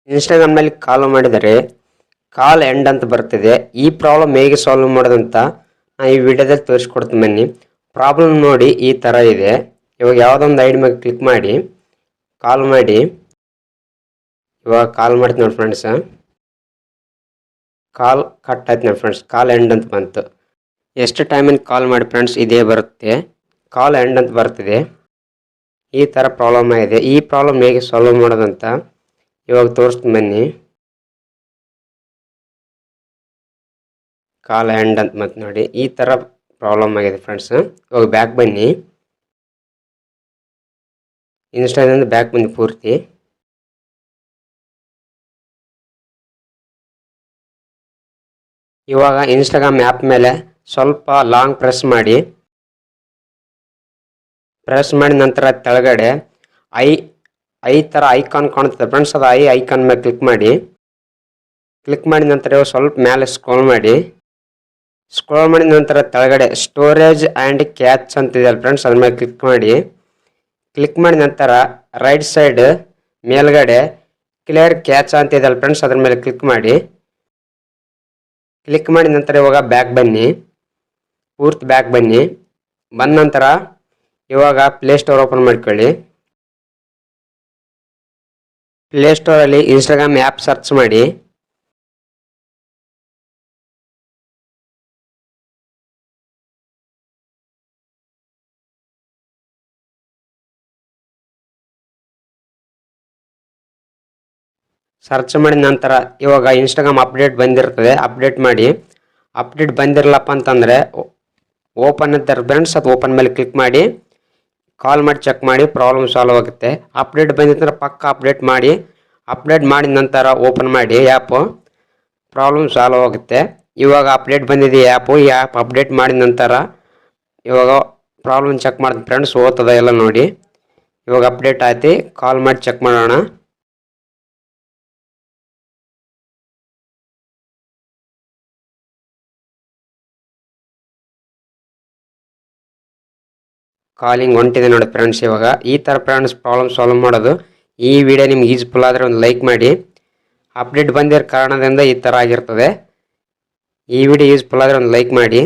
ಇನ್ಸ್ಟಾಗ್ರಾಮ್ನಲ್ಲಿ ಕಾಲ್ ಮಾಡಿದರೆ ಕಾಲ್ ಎಂಡ್ ಅಂತ ಬರ್ತಿದೆ. ಈ ಪ್ರಾಬ್ಲಮ್ ಹೇಗೆ ಸಾಲ್ವ್ ಮಾಡೋದಂತ ಈ ವಿಡಿಯೋದಲ್ಲಿ ತೋರಿಸ್ಕೊಡ್ತೀನಿ ಬನ್ನಿ. ಪ್ರಾಬ್ಲಮ್ ನೋಡಿ ಈ ಥರ ಇದೆ. ಇವಾಗ ಯಾವುದೊಂದು ಐಡಿ ಮೇಲೆ ಕ್ಲಿಕ್ ಮಾಡಿ ಕಾಲ್ ಮಾಡಿ. ಇವಾಗ ಕಾಲ್ ಮಾಡ್ತೀನಿ ನೋಡಿ ಫ್ರೆಂಡ್ಸ್. ಕಾಲ್ ಕಟ್ ಆಯ್ತು ನೋಡಿ ಫ್ರೆಂಡ್ಸ್. ಕಾಲ್ ಎಂಡ್ ಅಂತ ಬಂತು. ಎಷ್ಟು ಟೈಮಿಗೆ ಕಾಲ್ ಮಾಡಿ ಫ್ರೆಂಡ್ಸ್ ಇದೇ ಬರುತ್ತೆ. ಕಾಲ್ ಎಂಡ್ ಅಂತ ಬರ್ತಿದೆ. ಈ ಥರ ಪ್ರಾಬ್ಲಮ್ ಆಗಿದೆ. ಈ ಪ್ರಾಬ್ಲಮ್ ಹೇಗೆ ಸಾಲ್ವ್ ಮಾಡೋದಂತ ಇವಾಗ ತೋರಿಸ್ತೀನಿ ಬನ್ನಿ. ಕಾಲ್ ಎಂಡ್ ಅಂತ ಮತ್ತೆ ನೋಡಿ ಈ ಥರ ಪ್ರಾಬ್ಲಮ್ ಆಗಿದೆ ಫ್ರೆಂಡ್ಸ್. ಇವಾಗ ಬ್ಯಾಕ್ ಬನ್ನಿ. ಇನ್ಸ್ಟಾದಿಂದ ಬ್ಯಾಕ್ ಬನ್ನಿ ಪೂರ್ತಿ. ಇವಾಗ ಇನ್ಸ್ಟಾಗ್ರಾಮ್ ಆ್ಯಪ್ ಮೇಲೆ ಸ್ವಲ್ಪ ಲಾಂಗ್ ಪ್ರೆಸ್ ಮಾಡಿ. ಪ್ರೆಸ್ ಮಾಡಿದ ನಂತರ ಕೆಳಗಡೆ ಐ ಥರ ಐಕಾನ್ ಕಾಣುತ್ತೆ ಫ್ರೆಂಡ್ಸ್. ಅದು ಐಕಾನ್ ಮೇಲೆ ಕ್ಲಿಕ್ ಮಾಡಿ. ಕ್ಲಿಕ್ ಮಾಡಿದ ನಂತರ ಸ್ವಲ್ಪ ಮೇಲೆ ಸ್ಕ್ರೋಲ್ ಮಾಡಿ. ಸ್ಕ್ರೋಲ್ ಮಾಡಿದ ನಂತರ ಕೆಳಗಡೆ ಸ್ಟೋರೇಜ್ ಆ್ಯಂಡ್ ಕ್ಯಾಚ್ ಅಂತಿದೆ ಫ್ರೆಂಡ್ಸ್. ಅದ್ರ ಮೇಲೆ ಕ್ಲಿಕ್ ಮಾಡಿ. ಕ್ಲಿಕ್ ಮಾಡಿದ ನಂತರ ರೈಟ್ ಸೈಡ್ ಮೇಲ್ಗಡೆ ಕ್ಲಿಯರ್ ಕ್ಯಾಚ್ ಅಂತಿದೆ ಫ್ರೆಂಡ್ಸ್. ಅದ್ರ ಮೇಲೆ ಕ್ಲಿಕ್ ಮಾಡಿ. ಕ್ಲಿಕ್ ಮಾಡಿದ ನಂತರ ಇವಾಗ ಬ್ಯಾಕ್ ಬನ್ನಿ. ಪೂರ್ತಿ ಬ್ಯಾಕ್ ಬನ್ನಿ. ಬಂದ ನಂತರ ಇವಾಗ ಪ್ಲೇಸ್ಟೋರ್ ಓಪನ್ ಮಾಡ್ಕೊಳ್ಳಿ. ಪ್ಲೇಸ್ಟೋರಲ್ಲಿ ಇನ್ಸ್ಟಾಗ್ರಾಮ್ ಆ್ಯಪ್ ಸರ್ಚ್ ಮಾಡಿ. ಸರ್ಚ್ ಮಾಡಿದ ನಂತರ ಇವಾಗ ಇನ್ಸ್ಟಾಗ್ರಾಮ್ ಅಪ್ಡೇಟ್ ಬಂದಿರ್ತದೆ. ಅಪ್ಡೇಟ್ ಮಾಡಿ. ಅಪ್ಡೇಟ್ ಬಂದಿರಲಪ್ಪ ಅಂತಂದರೆ ಓಪನ್ ಅಂತ ಫ್ರೆಂಡ್ಸ್. ಅದು ಓಪನ್ ಮೇಲೆ ಕ್ಲಿಕ್ ಮಾಡಿ ಕಾಲ್ ಮಾಡಿ ಚೆಕ್ ಮಾಡಿ. ಪ್ರಾಬ್ಲಮ್ ಸಾಲ್ವ್ ಆಗುತ್ತೆ. ಅಪ್ಡೇಟ್ ಬಂದಿದ್ದರೆ ಪಕ್ಕ ಅಪ್ಡೇಟ್ ಮಾಡಿ. ಅಪ್ಡೇಟ್ ಮಾಡಿದ ನಂತರ ಓಪನ್ ಮಾಡಿ ಆ್ಯಪು. ಪ್ರಾಬ್ಲಮ್ ಸಾಲ್ವ್ ಆಗುತ್ತೆ. ಇವಾಗ ಅಪ್ಡೇಟ್ ಬಂದಿದೆ ಆ್ಯಪು. ಈ ಆ್ಯಪ್ ಅಪ್ಡೇಟ್ ಮಾಡಿದ ನಂತರ ಇವಾಗ ಪ್ರಾಬ್ಲಮ್ ಚೆಕ್ ಮಾಡಿದ ಫ್ರೆಂಡ್ಸ್ ಓದ್ತದ ಎಲ್ಲ ನೋಡಿ. ಇವಾಗ ಅಪ್ಡೇಟ್ ಆಯ್ತು. ಕಾಲ್ ಮಾಡಿ ಚೆಕ್ ಮಾಡೋಣ. ಕಾಲಿಂಗ್ ಹೊಂಟಿದೆ ನೋಡಿ ಫ್ರೆಂಡ್ಸ್. ಇವಾಗ ಈ ಥರ ಫ್ರೆಂಡ್ಸ್ ಪ್ರಾಬ್ಲಮ್ ಸಾಲ್ವ್ ಮಾಡೋದು. ಈ ವಿಡಿಯೋ ನಿಮ್ಗೆ ಯೂಸ್ಫುಲ್ ಆದರೆ ಒಂದು ಲೈಕ್ ಮಾಡಿ. ಅಪ್ಡೇಟ್ ಬಂದಿರೋ ಕಾರಣದಿಂದ ಈ ಥರ ಆಗಿರ್ತದೆ. ಈ ವಿಡಿಯೋ ಯೂಸ್ಫುಲ್ ಆದರೆ ಒಂದು ಲೈಕ್ ಮಾಡಿ.